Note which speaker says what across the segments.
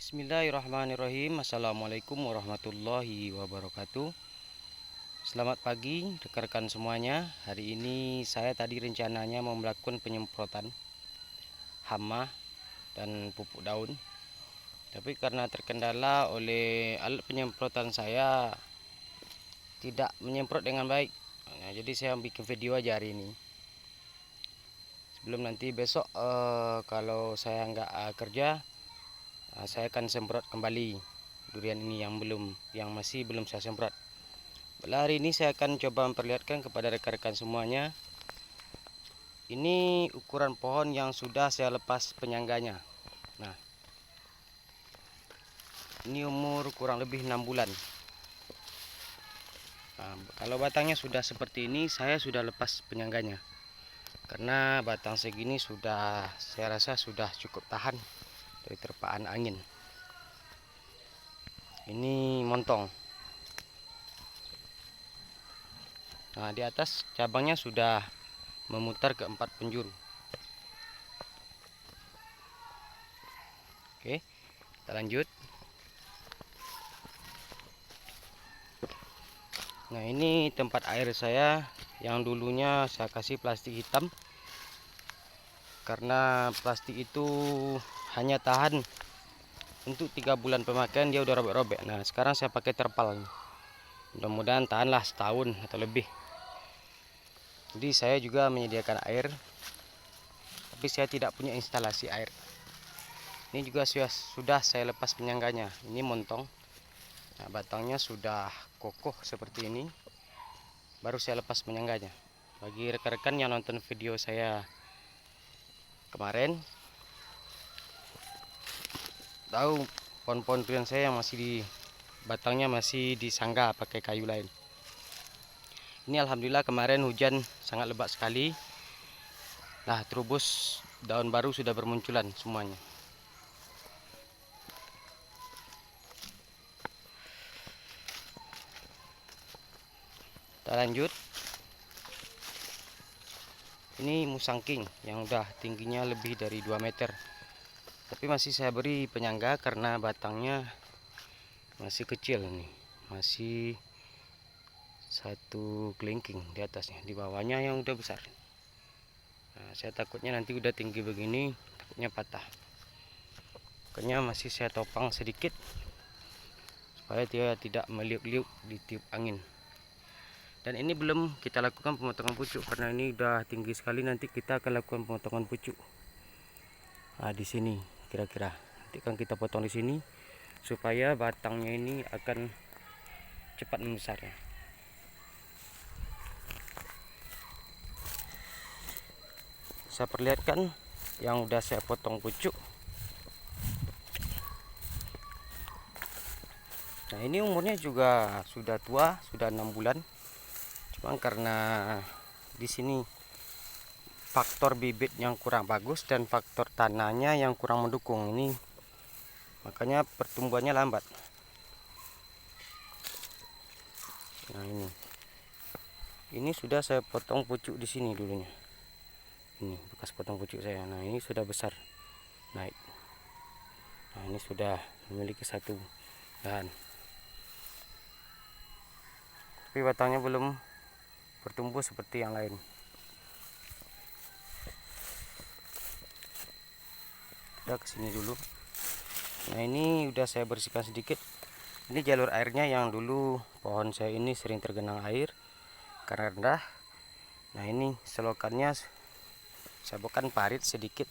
Speaker 1: Bismillahirrahmanirrahim. Assalamualaikum warahmatullahi wabarakatuh. Selamat pagi rekan-rekan semuanya. Hari ini saya tadi rencananya mau melakukan penyemprotan hama dan pupuk daun, tapi karena terkendala oleh alat penyemprotan saya tidak menyemprot dengan baik. Nah, jadi saya bikin video aja hari ini, sebelum nanti besok kalau saya nggak kerja, saya akan semprot kembali durian ini yang masih belum saya semprot. Hari ini saya akan coba memperlihatkan kepada rekan-rekan semuanya. Ini ukuran pohon yang sudah saya lepas penyangganya. Nah, ini umur kurang lebih 6 bulan. Nah, kalau batangnya sudah seperti ini, saya sudah lepas penyangganya. Karena batang segini saya rasa sudah cukup tahan dari terpaan angin. Ini montong. Nah, di atas cabangnya sudah memutar ke 4 penjuru. Oke, kita lanjut. Nah, ini tempat air saya yang dulunya saya kasih plastik hitam, karena plastik itu hanya tahan untuk 3 bulan pemakaian, dia udah robek-robek. Nah, sekarang saya pakai terpal. Mudah-mudahan tahanlah setahun atau lebih. Jadi saya juga menyediakan air, tapi saya tidak punya instalasi air. Ini juga sudah saya lepas penyangganya. Ini montong. Nah, batangnya sudah kokoh seperti ini. Baru saya lepas penyangganya. Bagi rekan-rekan yang nonton video saya kemarin, tahu pohon-pohon durian saya yang batangnya masih disangga pakai kayu lain. Ini alhamdulillah kemarin hujan sangat lebat sekali. Nah, terubus daun baru sudah bermunculan semuanya. Kita lanjut. Ini musang king yang udah tingginya lebih dari 2 meter. Tapi masih saya beri penyangga karena batangnya masih kecil nih. Masih satu kelingking di atasnya, di bawahnya yang udah besar. Nah, saya takutnya nanti udah tinggi begini, takutnya patah. Makanya masih saya topang sedikit supaya dia tidak meliuk-liuk di tiup angin. Dan ini belum kita lakukan pemotongan pucuk karena ini udah tinggi sekali. Nanti kita akan lakukan pemotongan pucuk. Nah, di sini kira-kira nanti kan kita potong di sini supaya batangnya ini akan cepat membesar ya. Saya perlihatkan yang udah saya potong pucuk. Nah, ini umurnya juga sudah tua, sudah 6 bulan. Cuma karena di sini faktor bibit yang kurang bagus dan faktor tanahnya yang kurang mendukung, ini makanya pertumbuhannya lambat. Nah, ini sudah saya potong pucuk di sini dulunya. Ini bekas potong pucuk saya. Nah, ini sudah besar naik. Nah, ini sudah memiliki satu dahan, tapi batangnya belum bertumbuh seperti yang lain. Udah kesini dulu. Nah, ini udah saya bersihkan sedikit. Ini jalur airnya yang dulu pohon saya ini sering tergenang air karena rendah. Nah, ini selokannya saya bukan parit sedikit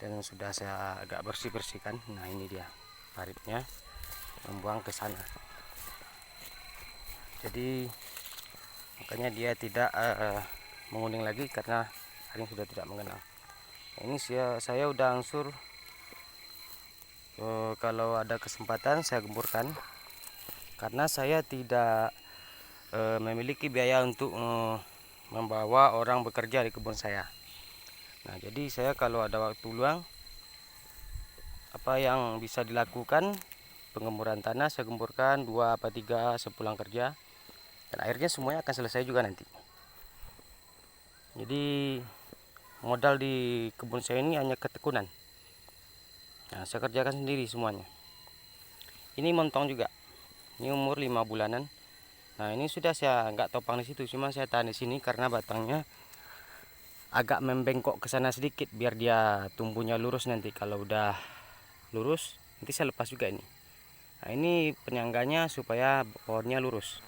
Speaker 1: dan sudah saya agak bersihkan. Nah, ini dia paritnya membuang ke sana. Jadi makanya dia tidak menguning lagi karena air sudah tidak mengenang. Ini saya udah angsur, kalau ada kesempatan saya gemburkan karena saya tidak memiliki biaya untuk membawa orang bekerja di kebun saya. Nah, jadi saya kalau ada waktu luang, apa yang bisa dilakukan, pengemburan tanah saya gemburkan 2 apa 3 sepulang kerja, dan airnya semuanya akan selesai juga nanti. Jadi modal di kebun saya ini hanya ketekunan. Nah, saya kerjakan sendiri semuanya. Ini montong juga. Ini umur 5 bulanan. Nah, ini sudah saya nggak topang di situ, cuma saya tahan di sini karena batangnya agak membengkok ke sana sedikit biar dia tumbuhnya lurus nanti. Kalau udah lurus, nanti saya lepas juga ini. Nah, ini penyangganya supaya pohonnya lurus.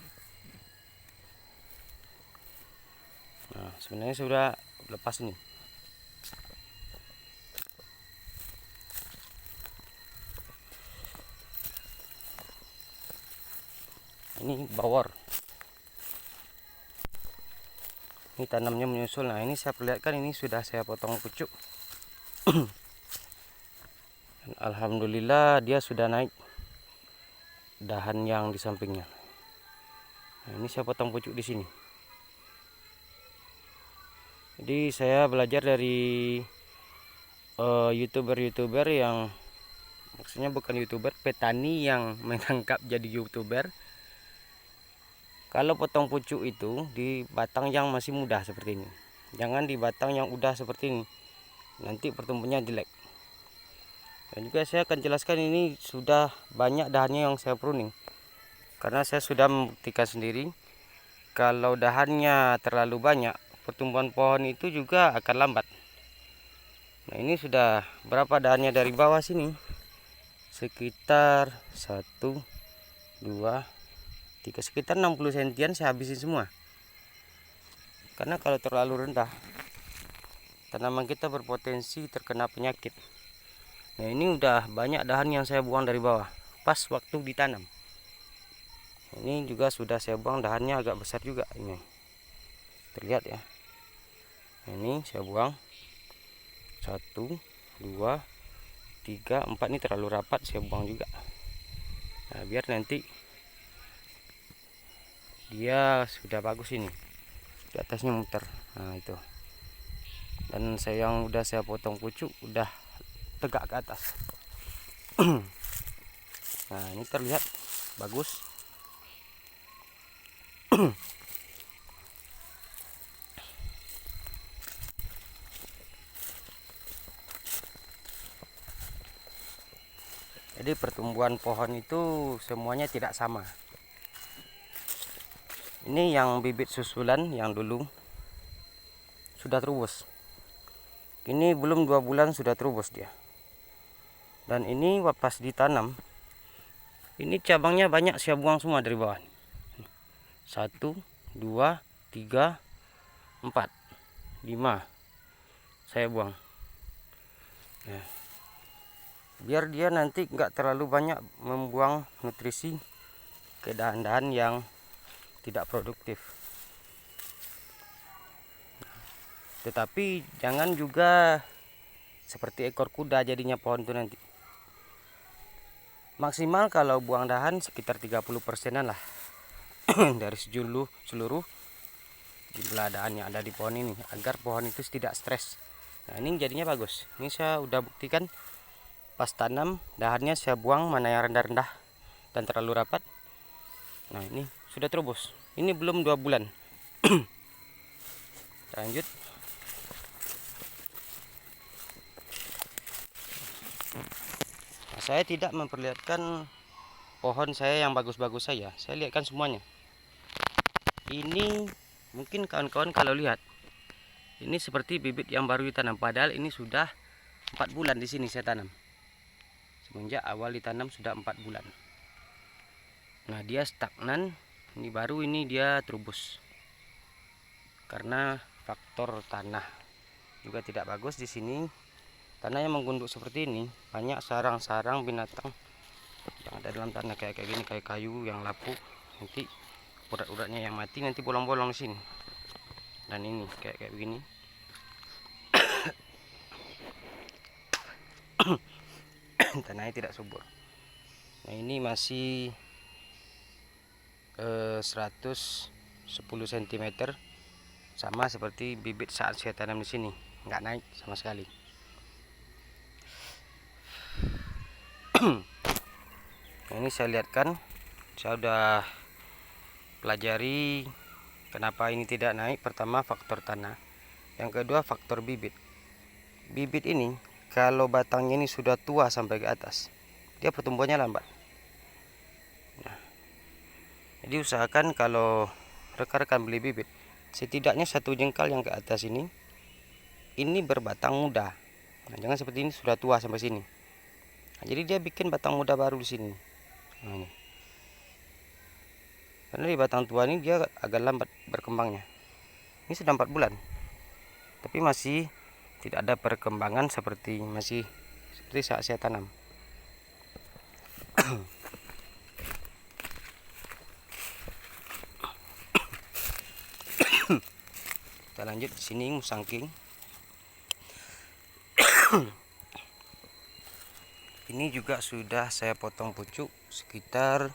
Speaker 1: Nah, sebenarnya sudah lepas ini. Ini bawor. Ini tanamnya menyusul. Nah, ini saya perlihatkan, ini sudah saya potong pucuk. Dan alhamdulillah dia sudah naik dahan yang di sampingnya. Nah, ini saya potong pucuk di sini. Jadi saya belajar dari youtuber yang, maksudnya bukan youtuber, petani yang menangkap jadi youtuber. Kalau potong pucuk itu di batang yang masih muda seperti ini, jangan di batang yang udah seperti ini, nanti pertumbuhannya jelek. Dan juga saya akan jelaskan, ini sudah banyak dahannya yang saya pruning, karena saya sudah membuktikan sendiri kalau dahannya terlalu banyak, pertumbuhan pohon itu juga akan lambat. Nah, ini sudah berapa dahannya dari bawah sini, sekitar 1, 2, 3, sekitar 60 sentian saya habisin semua. Karena kalau terlalu rendah, tanaman kita berpotensi terkena penyakit. Nah, ini udah banyak dahan yang saya buang dari bawah pas waktu ditanam. Ini juga sudah saya buang, dahannya agak besar juga ini, terlihat ya. Ini saya buang 1, 2, 3, 4, ini terlalu rapat saya buang juga. Nah, biar nanti dia sudah bagus, ini di atasnya muter. Nah, itu. Dan saya yang udah saya potong pucuk udah tegak ke atas. Nah, ini terlihat bagus. Jadi pertumbuhan pohon itu semuanya tidak sama. Ini yang bibit susulan yang dulu sudah terubus. Ini belum 2 bulan sudah terubus dia. Dan ini pas ditanam, ini cabangnya banyak saya buang semua dari bawah. 1, 2, 3, 4, 5 saya buang. Nah, biar dia nanti nggak terlalu banyak membuang nutrisi ke dahan-dahan yang tidak produktif. Tetapi jangan juga seperti ekor kuda jadinya pohon itu nanti. Maksimal kalau buang dahan sekitar 30%-an lah dari seluruh jumlah dahan yang ada di pohon ini, agar pohon itu tidak stres. Nah, ini jadinya bagus. Ini saya udah buktikan pas tanam, dahannya saya buang mana yang rendah-rendah dan terlalu rapat. Nah, ini sudah terubus. Ini belum 2 bulan. Lanjut. Nah, saya tidak memperlihatkan pohon saya yang bagus-bagus saja. Saya lihatkan semuanya. Ini mungkin kawan-kawan kalau lihat, ini seperti bibit yang baru ditanam. Padahal ini sudah 4 bulan di sini saya tanam. Semenjak awal ditanam sudah 4 bulan. Nah, dia stagnan. Ini baru ini dia terubus. Karena faktor tanah juga tidak bagus di sini. Tanah yang menggunduk seperti ini, banyak sarang-sarang binatang yang ada dalam tanah kayak gini, kayak kayu yang lapuk. Nanti urat-uratnya yang mati nanti bolong-bolong di sini. Dan ini kayak begini. Tanahnya tidak subur. Nah, ini masih 110 cm, sama seperti bibit saat saya tanam di sini, nggak naik sama sekali. Nah, ini saya lihatkan, saya udah pelajari kenapa ini tidak naik. Pertama faktor tanah, yang kedua faktor bibit. Bibit ini kalau batangnya ini sudah tua sampai ke atas, dia pertumbuhannya lambat. Nah, jadi usahakan kalau rekan-rekan beli bibit, setidaknya 1 jengkal yang ke atas ini berbatang muda. Nah, jangan seperti ini sudah tua sampai sini. Nah, jadi dia bikin batang muda baru di sini. Nah, ini. Karena di batang tua ini dia agak lambat berkembangnya. Ini sudah 4 bulan, tapi masih tidak ada perkembangan seperti saat saya tanam. Kita lanjut di sini musangking. Ini juga sudah saya potong pucuk sekitar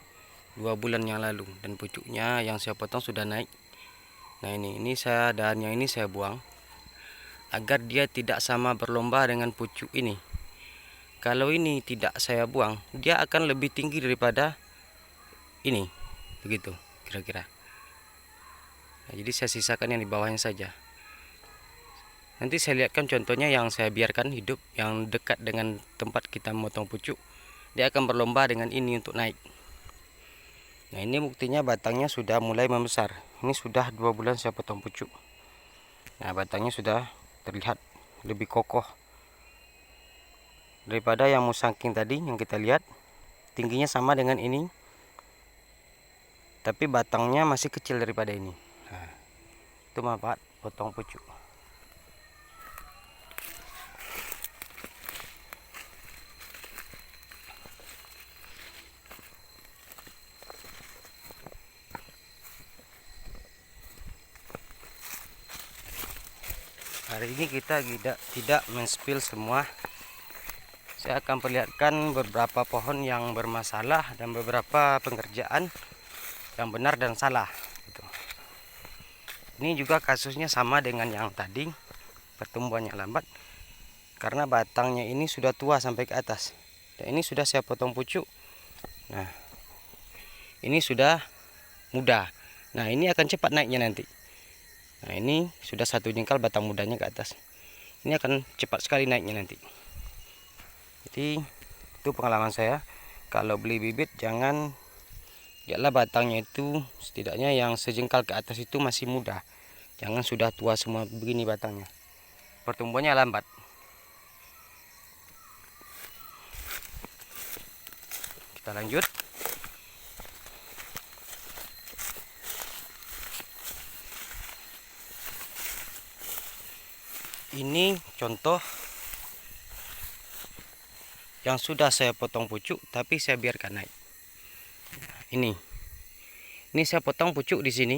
Speaker 1: 2 bulan yang lalu, dan pucuknya yang saya potong sudah naik. Nah, ini saya dahannya ini saya buang agar dia tidak sama berlomba dengan pucuk ini. Kalau ini tidak saya buang, dia akan lebih tinggi daripada ini, begitu kira-kira. Nah, jadi saya sisakan yang di bawahnya saja. Nanti saya lihatkan contohnya yang saya biarkan hidup, yang dekat dengan tempat kita memotong pucuk, dia akan berlomba dengan ini untuk naik. Nah, ini buktinya batangnya sudah mulai membesar. Ini sudah 2 bulan saya potong pucuk. Nah, batangnya sudah terlihat lebih kokoh daripada yang musangking tadi yang kita lihat. Tingginya sama dengan ini, tapi batangnya masih kecil daripada ini. Nah, itu manfaat potong pucuk. Hari ini kita tidak men-spill semua. Saya akan perlihatkan beberapa pohon yang bermasalah dan beberapa pengerjaan yang benar dan salah. Gitu. Ini juga kasusnya sama dengan yang tadi, pertumbuhannya lambat karena batangnya ini sudah tua sampai ke atas. Dan ini sudah saya potong pucuk. Nah, ini sudah muda. Nah, ini akan cepat naiknya nanti. Nah, ini sudah 1 jengkal batang mudanya ke atas. Ini akan cepat sekali naiknya nanti. Jadi itu pengalaman saya. Kalau beli bibit jangan lihatlah batangnya itu setidaknya yang sejengkal ke atas itu masih muda. Jangan sudah tua semua begini batangnya. Pertumbuhannya lambat. Kita lanjut. Ini contoh yang sudah saya potong pucuk tapi saya biarkan naik. Ini saya potong pucuk di sini.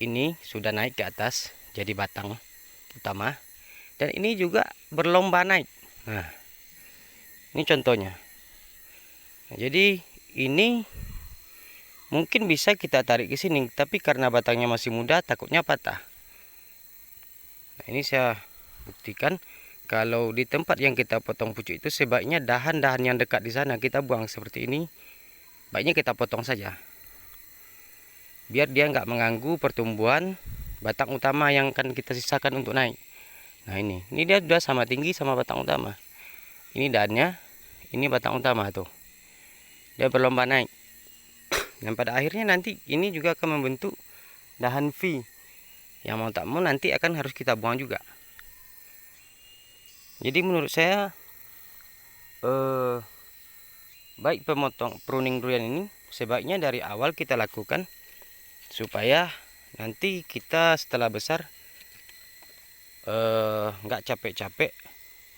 Speaker 1: Ini sudah naik ke atas jadi batang utama, dan ini juga berlomba naik. Nah, ini contohnya. Nah, jadi ini mungkin bisa kita tarik ke sini, tapi karena batangnya masih muda takutnya patah. Nah, ini saya buktikan kalau di tempat yang kita potong pucuk itu sebaiknya dahan-dahan yang dekat di sana kita buang seperti ini. Baiknya kita potong saja, biar dia nggak mengganggu pertumbuhan batang utama yang akan kita sisakan untuk naik. Nah, ini dia sudah sama tinggi sama batang utama. Ini dahannya, ini batang utama tuh. Dia berlomba naik. Dan pada akhirnya nanti ini juga akan membentuk dahan V yang mau tak mau nanti akan harus kita buang juga. Jadi menurut saya baik pemotong pruning durian ini sebaiknya dari awal kita lakukan supaya nanti kita setelah besar nggak capek-capek.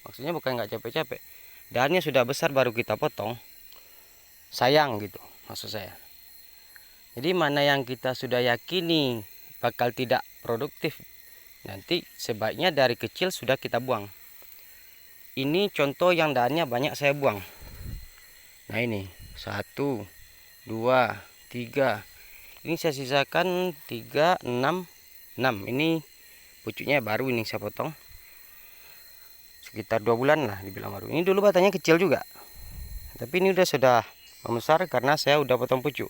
Speaker 1: Maksudnya bukan nggak capek-capek, dahannya sudah besar baru kita potong, sayang gitu maksud saya. Jadi mana yang kita sudah yakini bakal tidak produktif, nanti sebaiknya dari kecil sudah kita buang. Ini contoh yang dahannya banyak saya buang. Nah, ini 1, 2, 3. Ini saya sisakan 3, 6. Ini pucuknya baru, ini saya potong sekitar 2 bulan lah dibilang baru. Ini dulu batangnya kecil juga, tapi ini sudah membesar karena saya udah potong pucuk.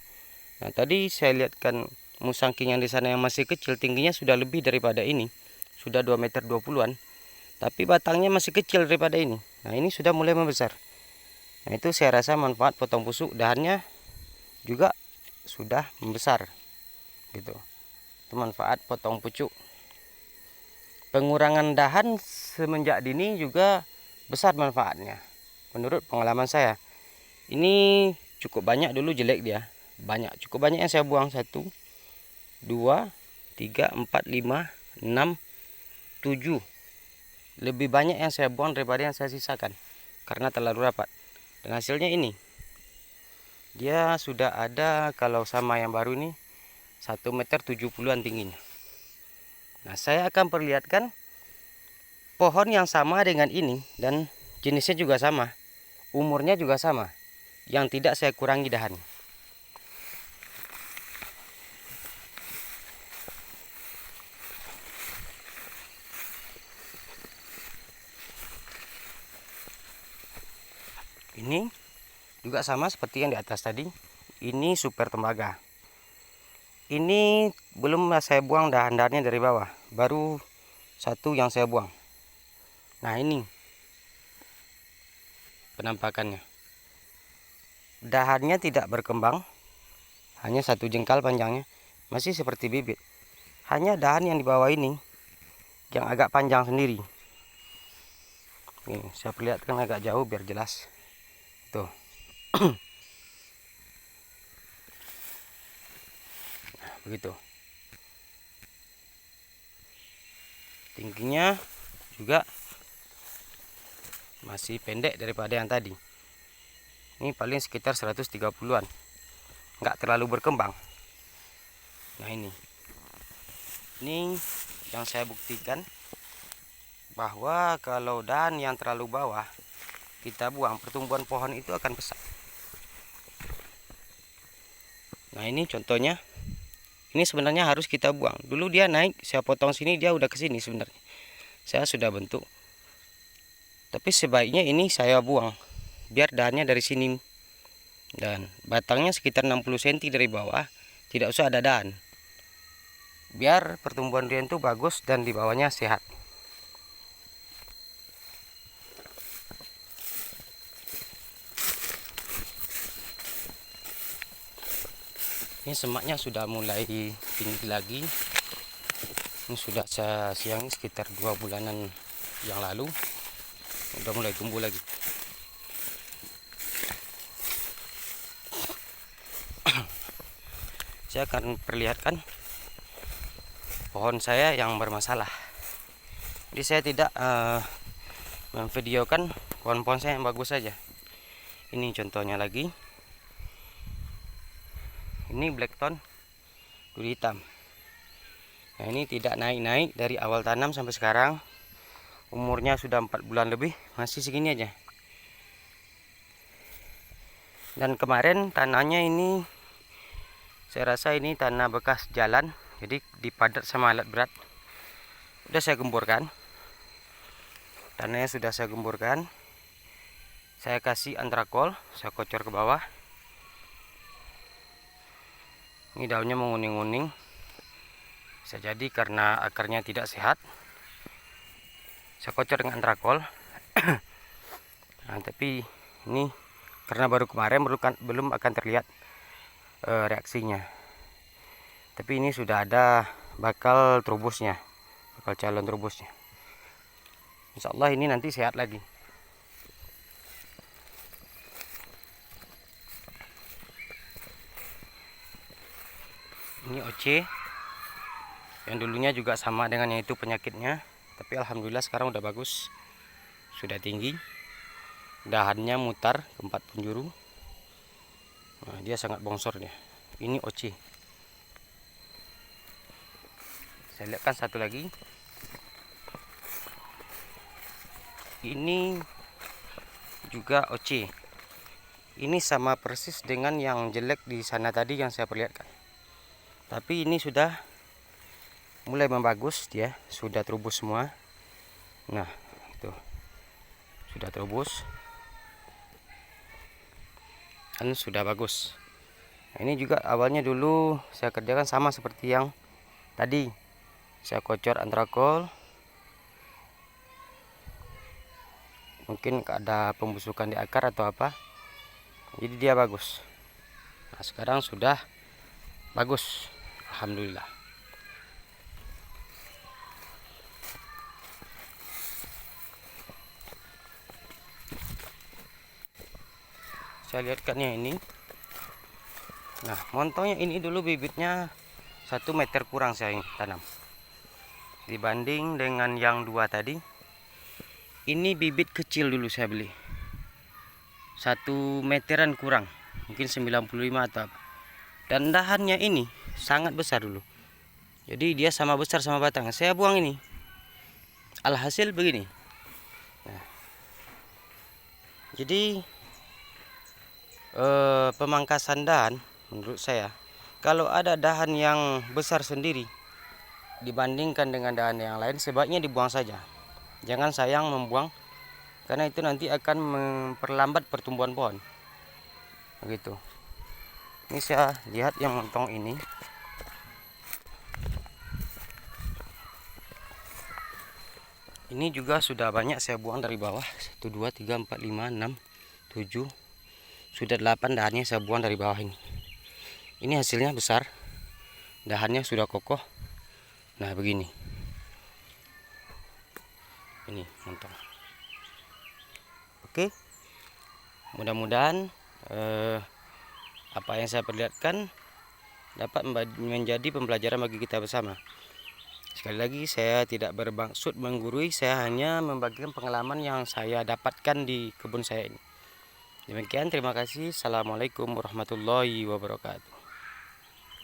Speaker 1: Nah, tadi saya lihatkan musangking yang di sana yang masih kecil, tingginya sudah lebih daripada ini, sudah 2 meter 20-an. tapi batangnya masih kecil daripada ini. Nah, ini sudah mulai membesar. Nah, itu saya rasa manfaat potong busuk, dahannya juga sudah membesar gitu. Itu manfaat potong pucuk. Pengurangan dahan semenjak dini juga besar manfaatnya menurut pengalaman saya. Ini cukup banyak dulu jelek dia, cukup banyak yang saya buang. 1 2 3 4 5 6 7. Lebih banyak yang saya buang daripada yang saya sisakan karena terlalu rapat. Dan hasilnya ini, dia sudah ada, kalau sama yang baru ini 1,70 meter tingginya. Nah, saya akan perlihatkan pohon yang sama dengan ini dan jenisnya juga sama, umurnya juga sama, yang tidak saya kurangi dahan. Ini juga sama seperti yang di atas tadi. Ini super tembaga. Ini belum saya buang dahan-dahannya dari bawah, baru satu yang saya buang. Nah, ini penampakannya. Dahannya tidak berkembang, hanya 1 jengkal panjangnya, masih seperti bibit. Hanya dahan yang di bawah ini yang agak panjang sendiri. Nih, saya perlihatkan agak jauh biar jelas. Tuh. Nah, begitu. Tingginya juga masih pendek daripada yang tadi. Ini paling sekitar 130-an. Nggak terlalu berkembang. Nah, ini yang saya buktikan bahwa kalau dahan yang terlalu bawah kita buang, pertumbuhan pohon itu akan pesat. Nah, ini contohnya. Ini sebenarnya harus kita buang. Dulu dia naik, saya potong sini, dia udah ke sini sebenarnya. Saya sudah bentuk. Tapi sebaiknya ini saya buang biar dahannya dari sini. Dan batangnya sekitar 60 cm dari bawah, tidak usah ada dahan. Biar pertumbuhan dia itu bagus dan di bawahnya sehat. Ini semaknya sudah mulai tinggi lagi. Ini sudah saya siangi sekitar 2 bulanan yang lalu. Udah mulai tumbuh lagi. Saya akan perlihatkan pohon saya yang bermasalah. Jadi saya tidak memvideokan pohon-pohon saya yang bagus saja. Ini contohnya lagi. Ini blackthorn duri hitam. Nah, ini tidak naik-naik dari awal tanam sampai sekarang. Umurnya sudah 4 bulan lebih, masih segini aja. Dan kemarin tanahnya ini, saya rasa ini tanah bekas jalan, jadi dipadat sama alat berat. Sudah saya gemburkan. Tanahnya sudah saya gemburkan. Saya kasih antrakol, saya kocor ke bawah. Ini daunnya menguning-uning. Bisa jadi karena akarnya tidak sehat. Saya kocor dengan antrakol. Nah, tapi ini karena baru kemarin belum akan terlihat reaksinya. Tapi ini sudah ada bakal terubusnya, bakal calon terubusnya. Insya Allah ini nanti sehat lagi. Ini OC yang dulunya juga sama dengan yang itu penyakitnya, tapi alhamdulillah sekarang udah bagus, sudah tinggi, dahannya mutar ke 4 penjuru. Nah, dia sangat bongsor dia. Ini OC. Saya lihatkan satu lagi. Ini juga OC. Ini sama persis dengan yang jelek di sana tadi yang saya perlihatkan. Tapi ini sudah mulai membagus, dia sudah terubus semua. Nah, itu sudah terubus kan sudah bagus. Nah, ini juga awalnya dulu saya kerjakan sama seperti yang tadi. Saya kocor antrakol, mungkin ada pembusukan di akar atau apa, jadi dia bagus. Nah, sekarang sudah bagus, alhamdulillah. Saya lihatkan ya ini. Nah, montongnya ini dulu bibitnya 1 meter kurang saya tanam dibanding dengan yang 2 tadi. Ini bibit kecil dulu saya beli 1 meteran kurang, mungkin 95 atau apa. Dan dahannya ini sangat besar dulu, jadi dia sama besar sama batang. Saya buang ini, alhasil begini. Nah, jadi pemangkasan dahan menurut saya, kalau ada dahan yang besar sendiri dibandingkan dengan dahan yang lain, sebaiknya dibuang saja. Jangan sayang membuang, karena itu nanti akan memperlambat pertumbuhan pohon. Begitu. Ini saya lihat yang montong ini. Ini juga sudah banyak saya buang dari bawah. 1, 2, 3, 4, 5, 6, 7. Sudah 8 dahannya saya buang dari bawah ini. Ini hasilnya besar. Dahannya sudah kokoh. Nah, begini. Ini montong. Oke. Mudah-mudahan apa yang saya perlihatkan dapat menjadi pembelajaran bagi kita bersama. Sekali lagi, saya tidak bermaksud menggurui, saya hanya membagikan pengalaman yang saya dapatkan di kebun saya ini. Demikian, terima kasih. Assalamualaikum warahmatullahi wabarakatuh.